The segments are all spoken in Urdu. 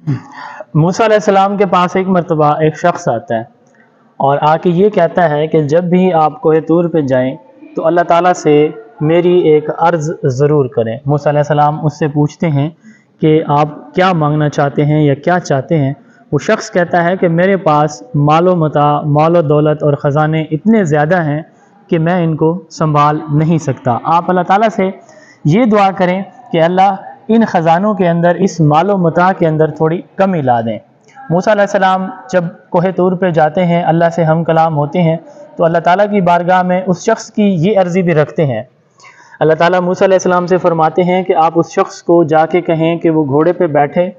موسیٰ علیہ السلام کے پاس ایک مرتبہ ایک شخص آتا ہے اور آ کے یہ کہتا ہے کہ جب بھی آپ کوہ طور پہ جائیں تو اللہ تعالیٰ سے میری ایک عرض ضرور کریں۔ موسیٰ علیہ السلام اس سے پوچھتے ہیں کہ آپ کیا مانگنا چاہتے ہیں یا کیا چاہتے ہیں؟ وہ شخص کہتا ہے کہ میرے پاس مال و متاع، مال و دولت اور خزانے اتنے زیادہ ہیں کہ میں ان کو سنبھال نہیں سکتا۔ آپ اللہ تعالیٰ سے یہ دعا کریں کہ اللہ ان خزانوں کے اندر، اس مال و متاع کے اندر تھوڑی کمی لا دیں۔ موسیٰ علیہ السلام جب کوہ طور پہ جاتے ہیں، اللہ سے ہم کلام ہوتے ہیں، تو اللہ تعالیٰ کی بارگاہ میں اس شخص کی یہ عرضی بھی رکھتے ہیں۔ اللہ تعالیٰ موسیٰ علیہ السلام سے فرماتے ہیں کہ آپ اس شخص کو جا کے کہیں کہ وہ گھوڑے پہ بیٹھے،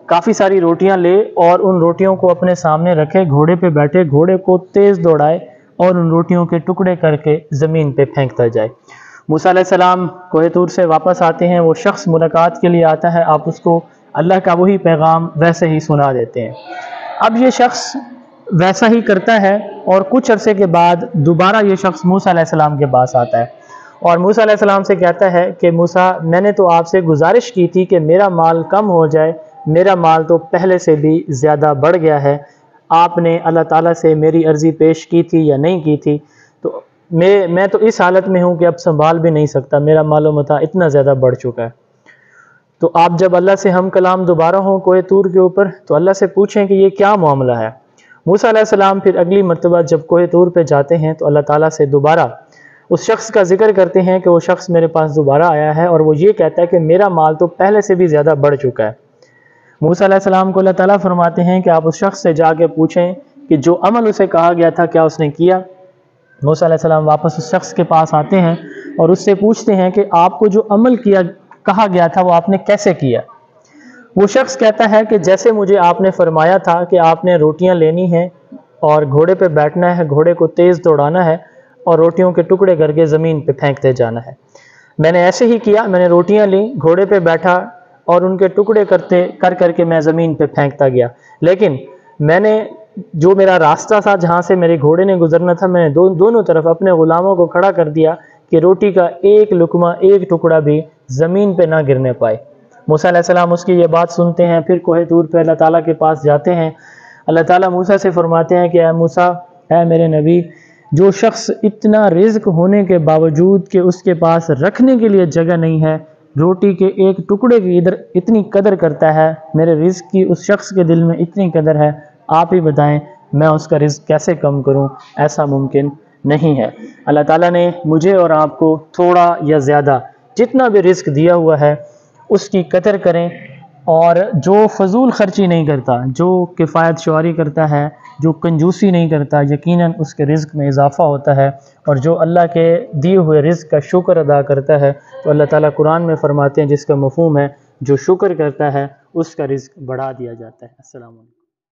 کافی ساری روٹیاں لے اور ان روٹیوں کو اپنے سامنے رکھے، گھوڑے پہ بیٹھے، گھوڑے کو تیز دوڑائے اور ان روٹیوں کے ٹکڑے کر کے زمین پہ پھینکتا جائے۔ موسیٰ علیہ السلام کوہ طور سے واپس آتے ہیں، وہ شخص ملاقات کے لیے آتا ہے، آپ اس کو اللہ کا وہی پیغام ویسے ہی سنا دیتے ہیں۔ اب یہ شخص ویسا ہی کرتا ہے اور کچھ عرصے کے بعد دوبارہ یہ شخص موسیٰ علیہ السلام کے پاس آتا ہے اور موسیٰ علیہ السلام سے کہتا ہے کہ موسیٰ، میں نے تو آپ سے گزارش کی تھی کہ میرا مال کم ہو جائے، میرا مال تو پہلے سے بھی زیادہ بڑھ گیا ہے، آپ نے اللہ تعالیٰ سے میری عرضی پیش کی تھی یا نہیں کی تھی؟ تو میں تو اس حالت میں ہوں کہ اب سنبھال بھی نہیں سکتا، میرا مال و متاع اتنا زیادہ بڑھ چکا ہے۔ تو آپ جب اللہ سے ہم کلام دوبارہ ہوں کوہ طور کے اوپر تو اللہ سے پوچھیں کہ یہ کیا معاملہ ہے۔ موسیٰ علیہ السلام پھر اگلی مرتبہ جب کوہ طور پہ جاتے ہیں تو اللہ تعالیٰ سے دوبارہ اس شخص کا ذکر کرتے ہیں کہ وہ شخص میرے پاس دوبارہ آیا ہے اور وہ یہ کہتا ہے کہ میرا مال تو پہلے سے بھی زیادہ بڑھ چکا ہے۔ موسیٰ علیہ السلام کو اللہ تعالیٰ فرماتے ہیں کہ آپ اس شخص سے جا کے پوچھیں کہ جو عمل اسے کہا گیا تھا کیا اس نے کیا؟ موسیٰ علیہ السلام واپس اس شخص کے پاس آتے ہیں اور اس سے پوچھتے ہیں کہ آپ کو جو عمل کہا گیا تھا وہ آپ نے کیسے کیا؟ وہ شخص کہتا ہے کہ جیسے مجھے آپ نے فرمایا تھا کہ آپ نے روٹیاں لینی ہیں اور گھوڑے پہ بیٹھنا ہے، گھوڑے کو تیز دوڑانا ہے اور روٹیوں کے ٹکڑے کر کے زمین پہ پھینکتے جانا ہے، میں نے ایسے ہی کیا، میں نے روٹیاں لیں، گھوڑے پہ بیٹھا اور ان کے ٹکڑے کر کے میں زمین پہ پھینکتا گیا، لیکن میں نے جو میرا راستہ تھا جہاں سے میرے گھوڑے نے گزرنا تھا، میں نے دونوں طرف اپنے غلاموں کو کھڑا کر دیا کہ روٹی کا ایک لقمہ، ایک ٹکڑا بھی زمین پہ نہ گرنے پائے۔ موسیٰ علیہ السلام اس کی یہ بات سنتے ہیں، پھر کوہ طور پہ اللہ تعالیٰ کے پاس جاتے ہیں۔ اللہ تعالیٰ موسیٰ سے فرماتے ہیں کہ اے موسیٰ، اے میرے نبی، جو شخص اتنا رزق ہونے کے باوجود کہ اس کے پاس رکھنے کے لیے جگہ نہیں ہے، روٹی کے ایک ٹکڑے کی اتنی قدر کرتا ہے، میرے رزق کی اس شخص کے دل میں اتنی قدر ہے، آپ ہی بتائیں میں اس کا رزق کیسے کم کروں؟ ایسا ممکن نہیں ہے۔ اللہ تعالیٰ نے مجھے اور آپ کو تھوڑا یا زیادہ جتنا بھی رزق دیا ہوا ہے اس کی قدر کریں، اور جو فضول خرچی نہیں کرتا، جو کفایت شعاری کرتا ہے، جو کنجوسی نہیں کرتا، یقیناً اس کے رزق میں اضافہ ہوتا ہے، اور جو اللہ کے دیے ہوئے رزق کا شکر ادا کرتا ہے تو اللہ تعالیٰ قرآن میں فرماتے ہیں، جس کا مفہوم ہے جو شکر کرتا ہے اس کا رزق بڑھا دیا جاتا ہے۔ السلام علیکم۔